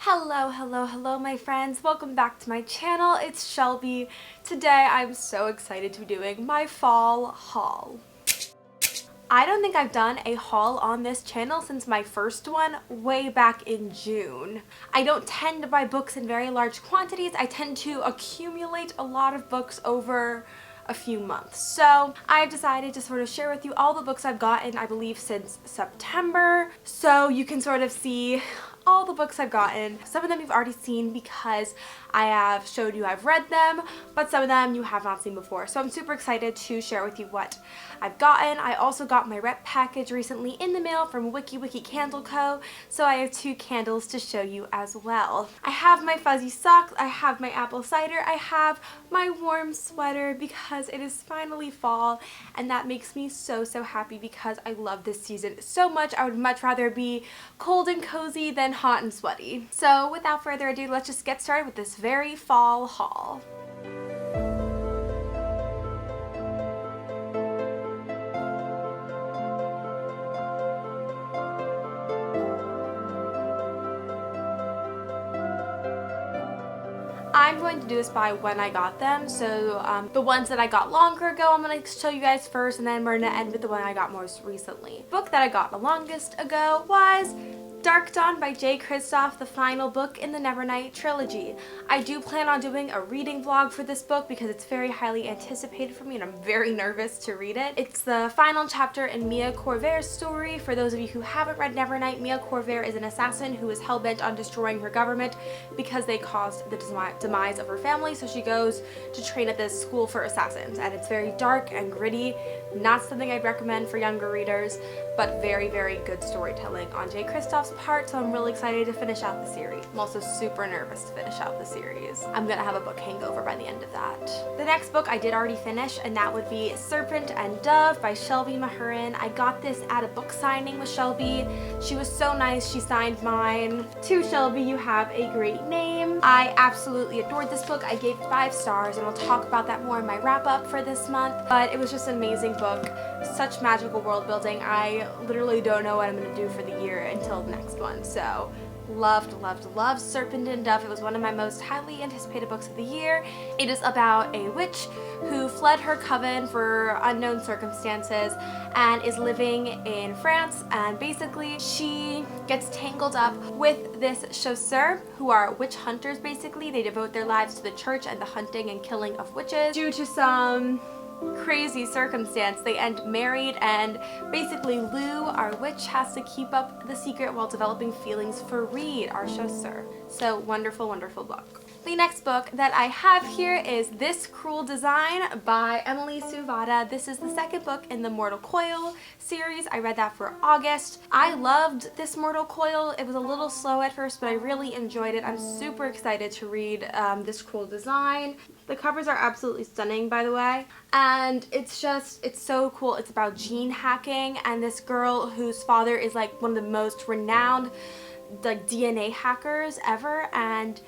Hello my friends. Welcome back to my channel. It's Shelby. Today I'm so excited to be doing my fall haul. I don't think I've done a haul on this channel since my first one way back in June. I don't tend to buy books in very large quantities. I tend to accumulate a lot of books over a few months. So I've decided to sort of share with you all the books I've gotten, I believe, since September. So you can sort of see all the books I've gotten. Some of them you've already seen because I have showed you I've read them, but some of them you have not seen before. So I'm super excited to share with you what I've gotten. I also got my rep package recently in the mail from Wiki Candle Co. So I have 2 candles to show you as well. I have my fuzzy socks, I have my apple cider, I have my warm sweater because it is finally fall, and that makes me so happy because I love this season so much. I would much rather be cold and cozy than hot and sweaty. So without further ado, let's just get started with this very fall haul. I'm going to do this by when I got them, so the ones that I got longer ago I'm going to show you guys first, and then we're going to end with the one I got most recently. The book that I got the longest ago was Dark Dawn by J. Kristoff, the final book in the Nevernight trilogy. I do plan on doing a reading vlog for this book because it's very highly anticipated for me and I'm very nervous to read it. It's the final chapter in Mia Corvair's story. For those of you who haven't read Nevernight, Mia Corvair is an assassin who is hell-bent on destroying her government because they caused the demise of her family, so she goes to train at this school for assassins, and it's very dark and gritty. Not something I'd recommend for younger readers, but very good storytelling on J. Kristoff's part, so I'm really excited to finish out the series. I'm also super nervous to finish out the series. I'm gonna have a book hangover by the end of that. The next book I did already finish, and that would be Serpent and Dove by Shelby Grace. I got this at a book signing with Shelby. She was so nice, she signed mine. To Shelby, you have a great name. I absolutely adored this book. I gave it 5 stars, and I'll talk about that more in my wrap-up for this month, but it was just an amazing book. Such magical world building. I literally don't know what I'm gonna do for the year until the next one. So loved Serpent and Dove. It was one of my most highly anticipated books of the year. It is about a witch who fled her coven for unknown circumstances and is living in France, and basically she gets tangled up with this chasseur who are witch hunters. Basically they devote their lives to the church and the hunting and killing of witches. Due to some crazy circumstance, they end married, and basically Lou, our witch, has to keep up the secret while developing feelings for Reed, our chasseur. So wonderful book. The next book that I have here is This Cruel Design by Emily Suvada. This is the second book in the Mortal Coil series. I read that for August. I loved this Mortal Coil. It was a little slow at first, but I really enjoyed it. I'm super excited to read This Cruel Design. The covers are absolutely stunning, by the way, and it's so cool. It's about gene hacking, and this girl whose father is like one of the most renowned like DNA hackers ever, and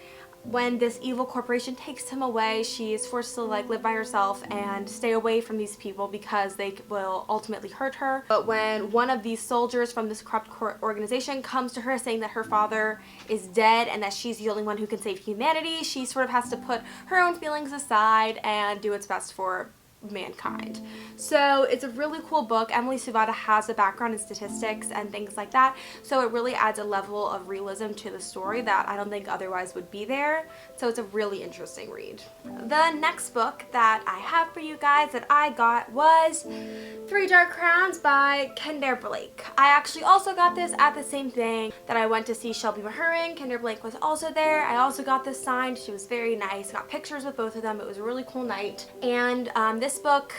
when this evil corporation takes him away, she is forced to like live by herself and stay away from these people because they will ultimately hurt her. But when one of these soldiers from this corrupt organization comes to her saying that her father is dead and that she's the only one who can save humanity, she sort of has to put her own feelings aside and do what's best for mankind. So it's a really cool book. Emily Suvada has a background in statistics and things like that, so it really adds a level of realism to the story that I don't think otherwise would be there. So it's a really interesting read. The next book that I have for you guys that I got was 3 Dark Crowns by Kendare Blake. I actually also got this at the same thing that I went to see Shelby Grace. Kendare Blake was also there. I also got this signed. She was very nice. Got pictures with both of them. It was a really cool night. And this book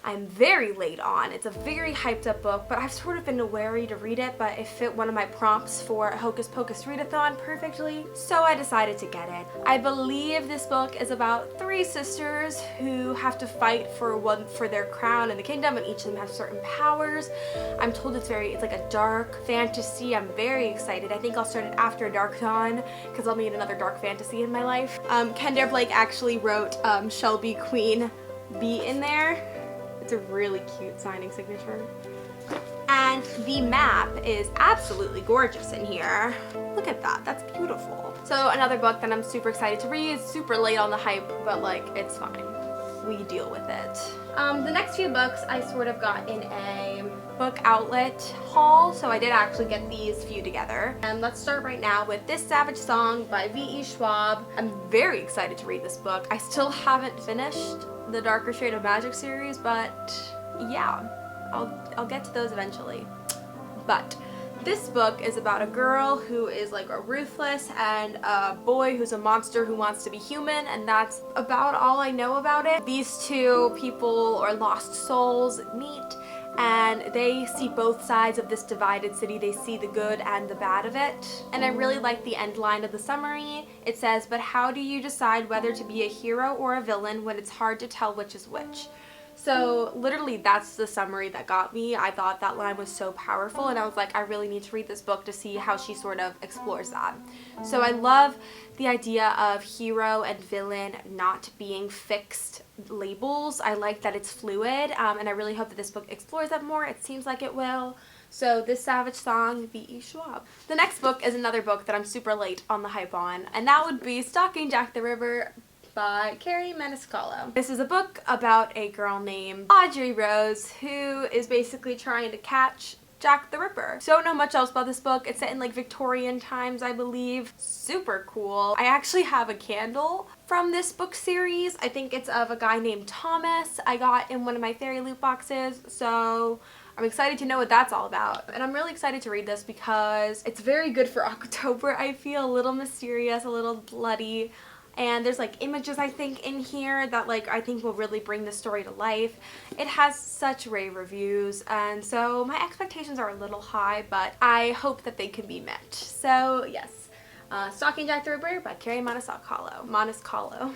I'm very late on. It's a very hyped up book, but I've sort of been wary to read it, but it fit one of my prompts for a Hocus Pocus readathon perfectly, so I decided to get it. I believe this book is about 3 sisters who have to fight for their crown in the kingdom, and each of them have certain powers. I'm told it's like a dark fantasy. I'm very excited. I think I'll start it after Dark Dawn because I'll need another dark fantasy in my life. Kendare Blake actually wrote Shelby Queen B in there. It's a really cute signing signature. And And the map is absolutely gorgeous in here. Look at that, that's beautiful. So another book that I'm super excited to read, super late on the hype, but like, it's fine. We deal with it. The next few books I sort of got in a book outlet haul, so I did actually get these few together. And let's start right now with This Savage Song by V.E. Schwab. I'm very excited to read this book. I still haven't finished the Darker Shade of Magic series, but yeah, I'll get to those eventually. But this book is about a girl who is like a ruthless and a boy who's a monster who wants to be human, and that's about all I know about it. These two people, or lost souls, meet and they see both sides of this divided city. They see the good and the bad of it. And I really like the end line of the summary. It says, "But how do you decide whether to be a hero or a villain when it's hard to tell which is which?" So literally that's the summary that got me. I thought that line was so powerful, and I was like, I really need to read this book to see how she sort of explores that. So I love the idea of hero and villain not being fixed labels. I like that it's fluid, and I really hope that this book explores that more. It seems like it will. So This Savage Song, V.E. Schwab. The next book is another book that I'm super late on the hype on, and that would be Stalking Jack the Ripper by Carrie Maniscalco. This is a book about a girl named Audrey Rose who is basically trying to catch Jack the Ripper. Don't know much else about this book. It's set in like Victorian times, I believe. Super cool. I actually have a candle from this book series. I think it's of a guy named Thomas. I got in one of my fairy loot boxes, so I'm excited to know what that's all about. And I'm really excited to read this because it's very good for October, I feel. A little mysterious, a little bloody. And there's like images, I think, in here that like I think will really bring the story to life. It has such rave reviews, and so my expectations are a little high, but I hope that they can be met. So yes, Stalking Jack the Ripper by Carrie Maniscalco.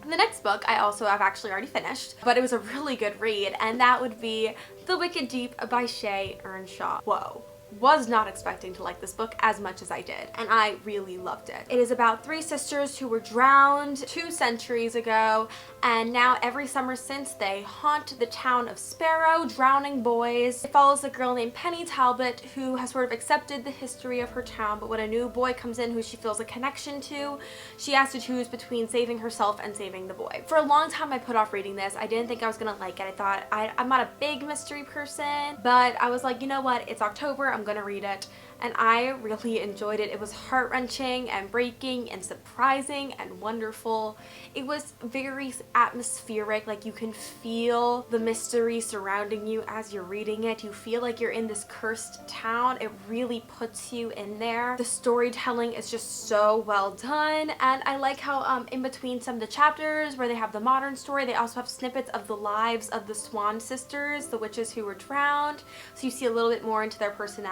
The next book I also have actually already finished, but it was a really good read, and that would be The Wicked Deep by Shay Earnshaw. Whoa. Was not expecting to like this book as much as I did, and I really loved it. It is about three sisters who were drowned 2 centuries ago, and now every summer since they haunt the town of Sparrow, drowning boys. It follows a girl named Penny Talbot who has sort of accepted the history of her town, but when a new boy comes in who she feels a connection to, she has to choose between saving herself and saving the boy. For a long time I put off reading this. I didn't think I was gonna like it. I thought I'm not a big mystery person, but I was like, you know what, it's October, I'm gonna read it, and I really enjoyed it. It was heart-wrenching and breaking and surprising and wonderful. It was very atmospheric, like you can feel the mystery surrounding you as you're reading it. You feel like you're in this cursed town. It really puts you in there. The storytelling is just so well done, and I like how in between some of the chapters where they have the modern story, they also have snippets of the lives of the Swan sisters, the witches who were drowned, so you see a little bit more into their personalities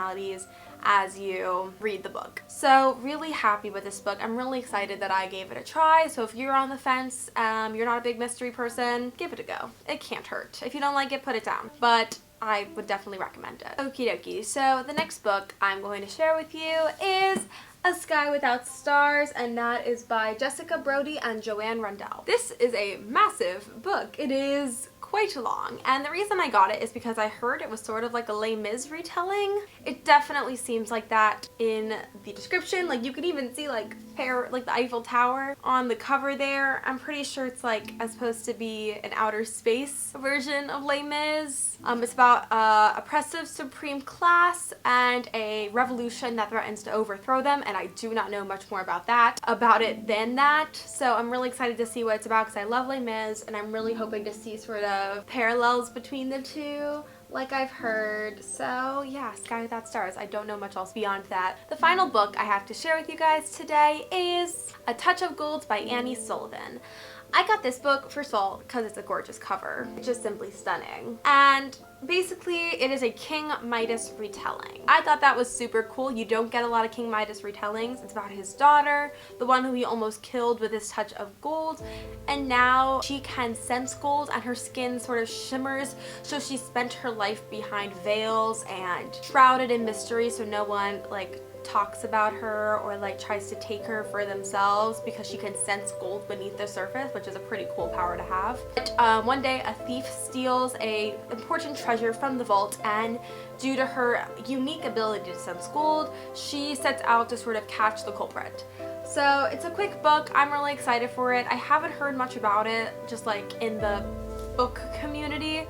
as you read the book. So really happy with this book. I'm really excited that I gave it a try. So if you're on the fence, you're not a big mystery person, give it a go. It can't hurt. If you don't like it, put it down. But I would definitely recommend it. Okie dokie. So the next book I'm going to share with you is A Sky Without Stars, and that is by Jessica Brody and Joanne Rundell. This is a massive book. It is quite long, and the reason I got it is because I heard it was sort of like a Les Mis retelling. It definitely seems like that in the description. Like you could even see like the Eiffel Tower on the cover there. I'm pretty sure it's like supposed to be an outer space version of Les Mis. It's about oppressive supreme class and a revolution that threatens to overthrow them, and I do not know much more about it than that. So I'm really excited to see what it's about because I love Les Mis, and I'm really hoping to see sort of parallels between the two, like I've heard. So yeah, Sky Without Stars. I don't know much else beyond that. The final book I have to share with you guys today is A Touch of Gold by Annie Sullivan. I got this book, first of all, because it's a gorgeous cover. It's just simply stunning. And basically, it is a King Midas retelling. I thought that was super cool. You don't get a lot of King Midas retellings. It's about his daughter, the one who he almost killed with his touch of gold. And now she can sense gold and her skin sort of shimmers. So she spent her life behind veils and shrouded in mystery so no one like talks about her or like tries to take her for themselves because she can sense gold beneath the surface, which is a pretty cool power to have. But one day a thief steals a important treasure from the vault, and due to her unique ability to sense gold, she sets out to sort of catch the culprit. So it's a quick book. I'm really excited for it. I haven't heard much about it, just like in the book community.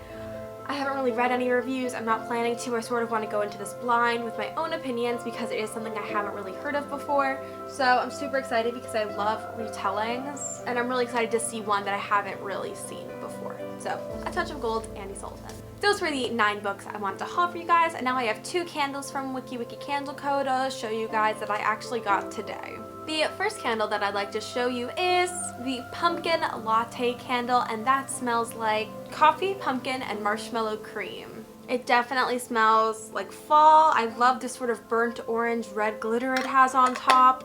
I haven't really read any reviews. I'm not planning to. I sort of want to go into this blind with my own opinions because it is something I haven't really heard of before. So I'm super excited because I love retellings, and I'm really excited to see one that I haven't really seen before. So A Touch of Gold, Annie Sullivan. Those were the 9 books I wanted to haul for you guys, and now I have 2 candles from WikiWiki Candle Co. to show you guys that I actually got today. The first candle that I'd like to show you is the Pumpkin Latte candle, and that smells like coffee, pumpkin, and marshmallow cream. It definitely smells like fall. I love this sort of burnt orange red glitter it has on top.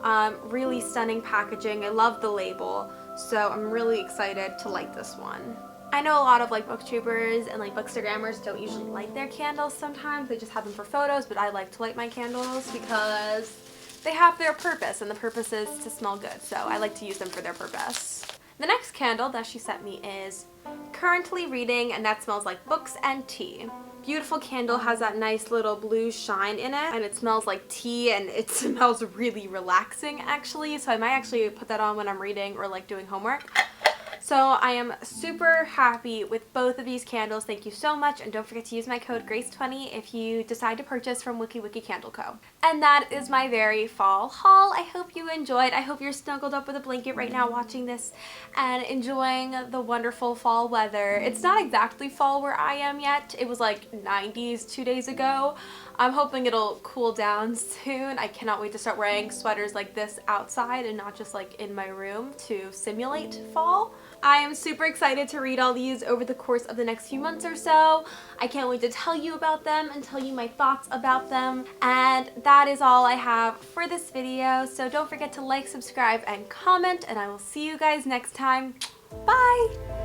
Really stunning packaging. I love the label, so I'm really excited to light this one. I know a lot of like booktubers and like bookstagrammers don't usually light their candles sometimes. They just have them for photos, but I like to light my candles because they have their purpose, and the purpose is to smell good, so I like to use them for their purpose. The next candle that she sent me is Currently Reading, and that smells like books and tea. Beautiful candle, has that nice little blue shine in it, and it smells like tea, and it smells really relaxing actually, so I might actually put that on when I'm reading or like doing homework. So I am super happy with both of these candles. Thank you so much, and don't forget to use my code GRACE20 if you decide to purchase from WikiWiki Candle Co. And that is my very fall haul. I hope you enjoyed. I hope you're snuggled up with a blanket right now watching this and enjoying the wonderful fall weather. It's not exactly fall where I am yet. It was like 90s 2 days ago. I'm hoping it'll cool down soon. I cannot wait to start wearing sweaters like this outside and not just like in my room to simulate fall. I am super excited to read all these over the course of the next few months or so. I can't wait to tell you about them and tell you my thoughts about them. And that is all I have for this video. So don't forget to like, subscribe, and comment, and I will see you guys next time. Bye!